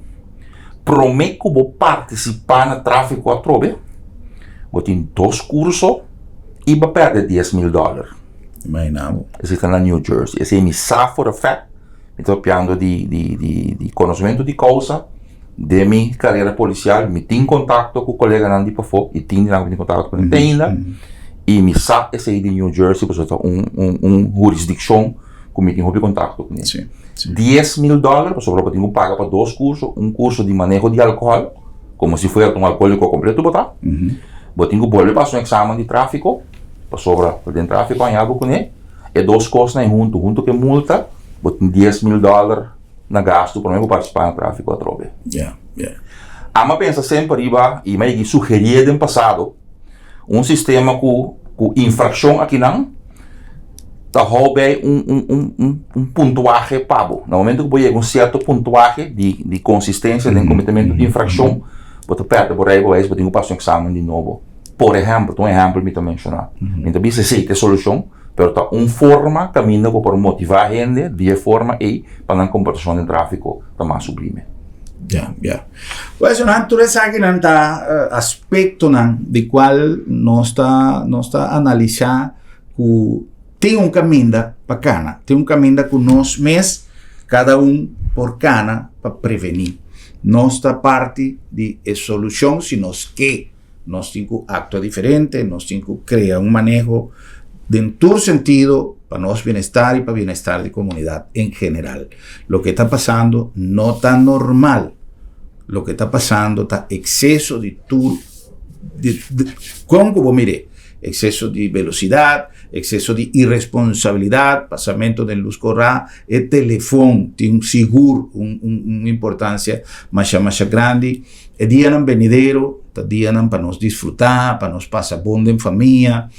promete que você participar no tráfego a trove, você tem 2 cursos e vai perder $10,000. Imaginamos. Isso está na New Jersey. Esse é missar for effect. Estou falando de conhecimento de causa, de minha carreira policial, me tenho contato com o colega Nandi Pafo, e tenho contato com ele ainda, e me sabe esse aí de New Jersey, porque está jurisdição que me tenho contato com ele. Sim. $10,000, sobre eu tenho que pagar para 2 cursos, um curso de manejo de álcool, como se fosse um alcoólico completo, botar. Eu tenho que voltar para um exame de tráfico, para sobre o tráfico em água com ele, e 2 coisas junto que multa, eu tenho $10,000 na gasto para mim participar no tráfico a trove. Ama pensa sempre e me sugeria no passado sistema com infração aqui não tá roube pontuagem pabo. No momento que você certo pontuagem de consistência de cometimento de infração, você perde por aí você tem que passar um exame de novo. Por exemplo, um exemplo me mencionar. Então você sei que solução, pero tá forma caminho para motivar a gente de forma aí para a comportação de tráfico tá mais sublime. Pues tú sabes que aspecto de cual no está analizar que tem caminho bacana, tem caminho que nós mes cada por cana para prevenir. Nossa parte de solução, sino que nós temos acto diferente, nós temos que criar manejo de todo sentido para nuestro bienestar y para el bienestar de la comunidad en general. Lo que está pasando no está normal. Lo que está pasando está exceso de todo. Como mire, exceso de velocidad, exceso de irresponsabilidad, pasamento de luz corra, el teléfono tiene un seguro, una importancia más grande. El día en venidero, el día para nos disfrutar, para nos pasar buen en familia.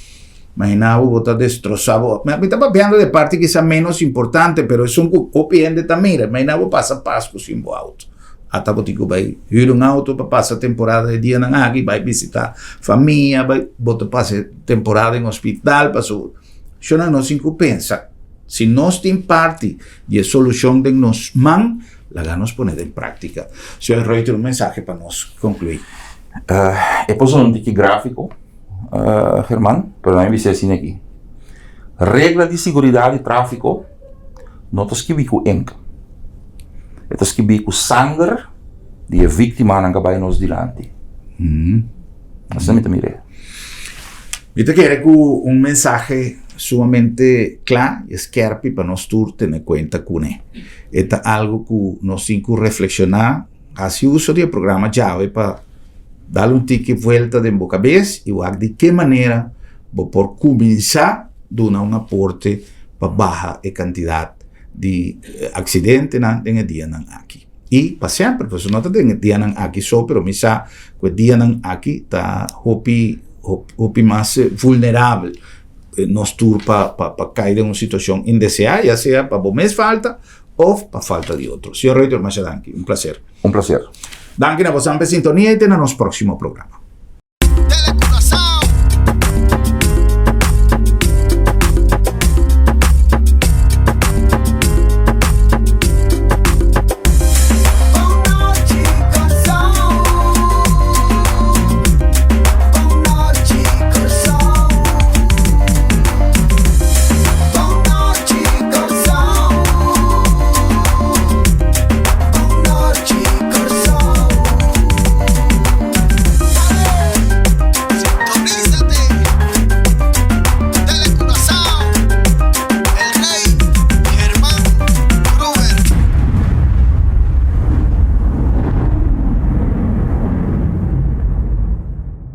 Imaginaba botar destrozado. Me estaba hablando de parte quizá menos importante, pero es un copiende también. Imaginaba pasar Pascua sin auto. Hasta botico vai ir un auto para pasar temporada de día en aquí, vai visitar familia, vai botar pasar temporada en hospital, pasó. Yo no sin pensa. Si nos tiene parte de solución de nos man, la ganas poner en práctica. Señor Reuter, un mensaje para nos concluir. He puesto un tiki gráfico. Germán, pero a mí dice así aquí. Regla de seguridad de tráfico, no te escribí con enca. Te escribí con sangre de víctima en que nos delante. Así me mire. Viste que era un mensaje sumamente claro y esquerpi para nosotros tener cuenta con él. Esto es algo que nos tiene que reflexionar, hacer uso del programa llave para darle un tique vuelta de boca vez y ver de qué manera por comenzar a dar un aporte para bajar la cantidad de accidentes en el día aquí. Y para siempre, pues no está en el día aquí solo, pero misa que el día aquí está hopi más vulnerable nos turpa para caer en una situación indeseada, ya sea para mes falta o para falta de otro. Señor Reuter, un placer. Un placer. Danke na po sa sintonía y tenemos próximo programa.